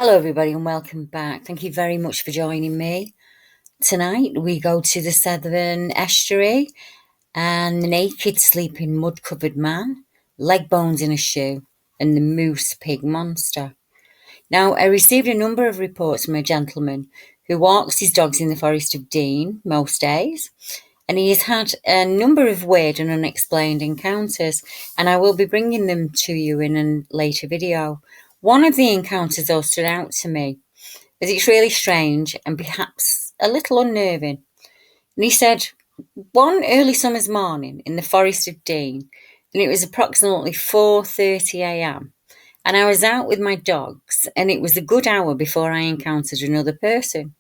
Hello everybody and welcome back. Thank you very much for joining me. Tonight we go to the Severn Estuary and the naked sleeping mud-covered man, leg bones in a shoe, and the moose pig monster. Now, I received a number of reports from a gentleman who walks his dogs in the Forest of Dean most days, and he has had a number of weird and unexplained encounters, and I will be bringing them to you in a later video. One of the encounters though stood out to me, as it's really strange and perhaps a little unnerving. And he said, one early summer's morning in the Forest of Dean, and it was approximately 4:30 a.m, and I was out with my dogs, and it was a good hour before I encountered another person.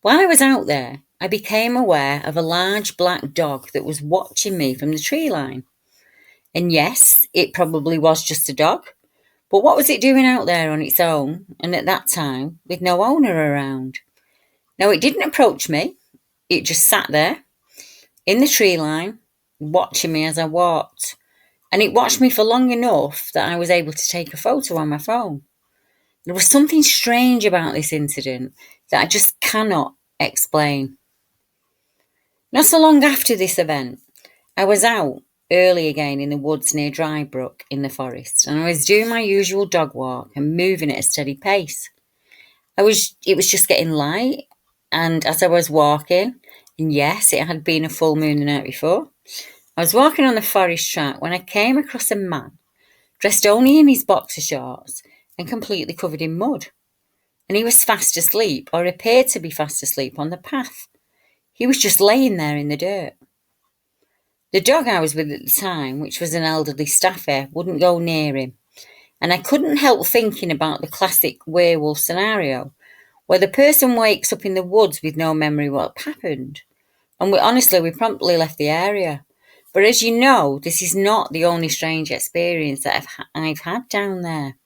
While I was out there, I became aware of a large black dog that was watching me from the tree line. And yes, it probably was just a dog, but what was it doing out there on its own, and at that time, with no owner around? Now, it didn't approach me, it just sat there, in the tree line, watching me as I walked. And it watched me for long enough that I was able to take a photo on my phone. There was something strange about this incident that I just cannot explain. Not so long after this event, I was out early again in the woods near Drybrook in the forest, and I was doing my usual dog walk and moving at a steady pace. It was just getting light, and as I was walking, and yes, it had been a full moon the night before, I was walking on the forest track when I came across a man dressed only in his boxer shorts and completely covered in mud. And he was fast asleep, or appeared to be fast asleep, on the path. He was just laying there in the dirt. The dog I was with at the time, which was an elderly staffer, wouldn't go near him. And I couldn't help thinking about the classic werewolf scenario, where the person wakes up in the woods with no memory of what happened. And we promptly left the area. But as you know, this is not the only strange experience that I've had down there.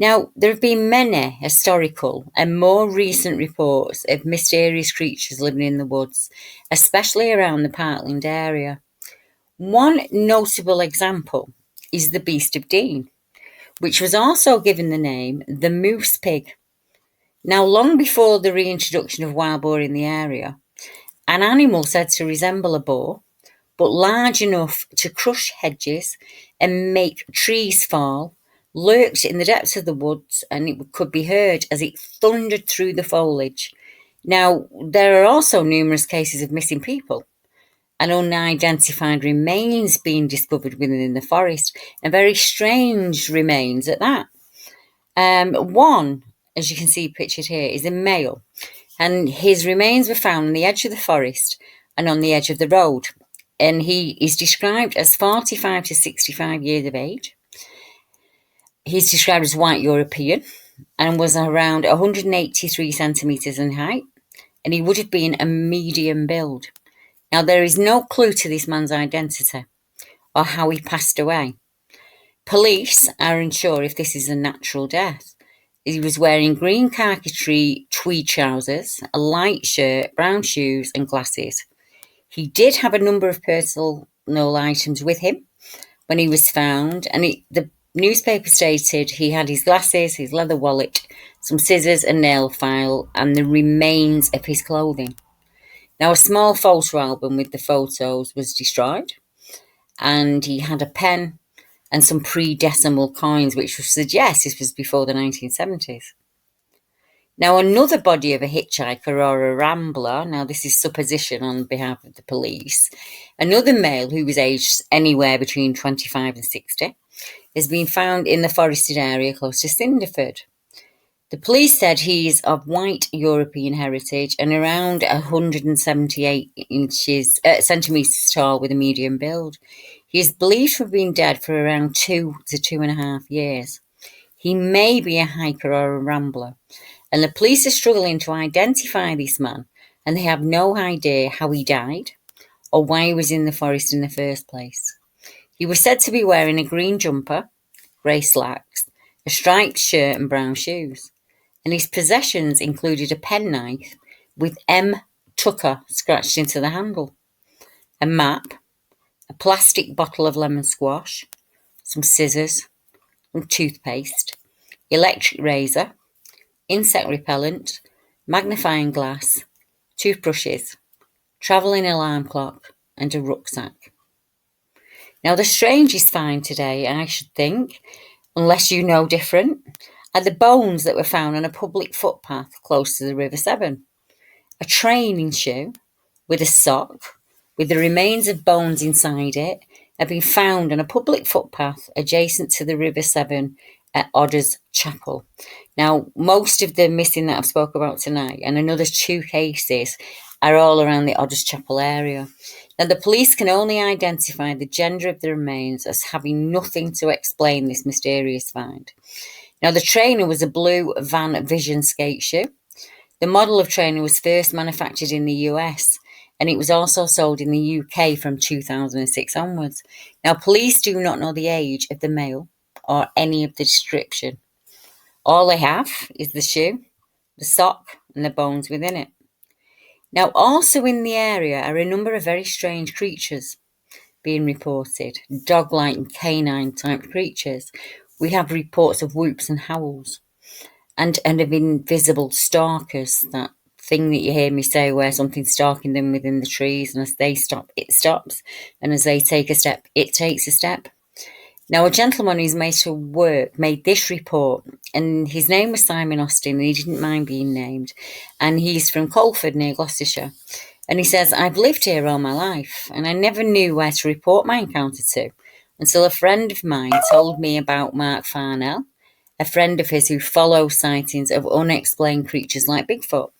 Now, there have been many historical and more recent reports of mysterious creatures living in the woods, especially around the Parkland area. One notable example is the Beast of Dean, which was also given the name the moose pig. Now, long before the reintroduction of wild boar in the area, an animal said to resemble a boar, but large enough to crush hedges and make trees fall, lurked in the depths of the woods, and it could be heard as it thundered through the foliage. Now, there are also numerous cases of missing people and unidentified remains being discovered within the forest, and very strange remains at that. One, as you can see pictured here, is a male, and his remains were found on the edge of the forest and on the edge of the road. And he is described as 45 to 65 years of age. He's described as white European and was around 183 centimetres in height, and he would have been a medium build. Now, there is no clue to this man's identity or how he passed away. Police are unsure if this is a natural death. He was wearing green khaki tweed trousers, a light shirt, brown shoes and glasses. He did have a number of personal items with him when he was found, and the newspaper stated he had his glasses, his leather wallet, some scissors, a nail file, and the remains of his clothing. Now, a small photo album with the photos was destroyed, and he had a pen and some pre-decimal coins, which would suggest this was before the 1970s. Now, another body of a hitchhiker or a rambler, now this is supposition on behalf of the police, another male who was aged anywhere between 25 and 60, has been found in the forested area close to Cinderford. The police said he is of white European heritage and around 178 centimetres tall with a medium build. He is believed to have been dead for around 2 to 2.5 years. He may be a hiker or a rambler, and the police are struggling to identify this man, and they have no idea how he died or why he was in the forest in the first place. He was said to be wearing a green jumper, grey slacks, a striped shirt and brown shoes, and his possessions included a penknife with M. Tucker scratched into the handle, a map, a plastic bottle of lemon squash, some scissors, some toothpaste, electric razor, insect repellent, magnifying glass, toothbrushes, travelling alarm clock, and a rucksack. Now, the strangest find today, I should think, unless you know different, are the bones that were found on a public footpath close to the River Severn. A training shoe with a sock with the remains of bones inside it have been found on a public footpath adjacent to the River Severn at Odders Chapel. Now, most of the missing that I've spoke about tonight and another 2 cases are all around the Odders Chapel area. Now, the police can only identify the gender of the remains as having nothing to explain this mysterious find. Now, the trainer was a blue Van Vision skate shoe. The model of trainer was first manufactured in the US, and it was also sold in the UK from 2006 onwards. Now, police do not know the age of the male or any of the description. All they have is the shoe, the sock, and the bones within it. Now, also in the area are a number of very strange creatures being reported, dog-like and canine-type creatures. We have reports of whoops and howls, and of invisible stalkers, that thing that you hear me say where something's stalking them within the trees, and as they stop, it stops, and as they take a step, it takes a step. Now, a gentleman who's made to work made this report, and his name was Simon Austin, and he didn't mind being named, and he's from Colford near Gloucestershire. And he says, I've lived here all my life, and I never knew where to report my encounter to until a friend of mine told me about Mark Farnell, a friend of his who follows sightings of unexplained creatures like Bigfoot.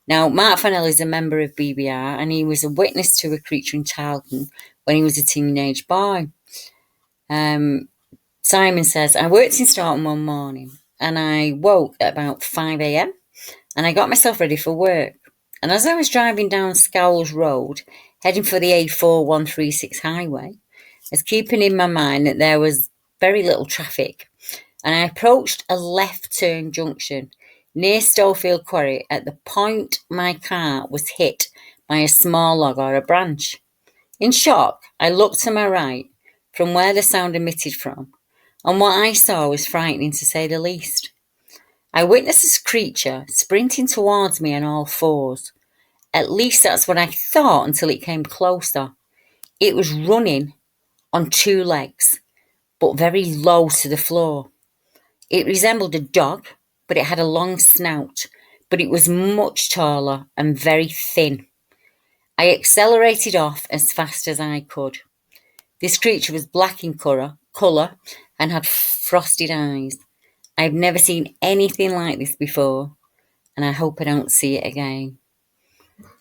Now, Mark Farnell is a member of BBR, and he was a witness to a creature in Charlton when he was a teenage boy. Simon says, I worked in Staunton one morning, and I woke at about 5 a.m, and I got myself ready for work. And as I was driving down Scowls Road, heading for the A4136 highway, I was keeping in my mind that there was very little traffic, and I approached a left turn junction near Stowfield Quarry at the point my car was hit by a small log or a branch. In shock, I looked to my right from where the sound emitted from, and what I saw was frightening to say the least. I witnessed this creature sprinting towards me on all fours. At least that's what I thought until it came closer. It was running on 2 legs, but very low to the floor. It resembled a dog, but it had a long snout, but it was much taller and very thin. I accelerated off as fast as I could. This creature was black in colour and had frosted eyes. I've never seen anything like this before, and I hope I don't see it again.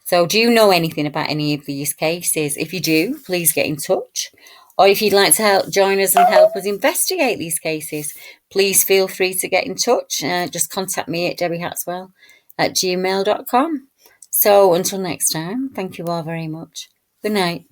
So, do you know anything about any of these cases? If you do, please get in touch. Or if you'd like to join us and help us investigate these cases, please feel free to get in touch. Just contact me at debbiehatswell@gmail.com. So, until next time, thank you all very much. Good night.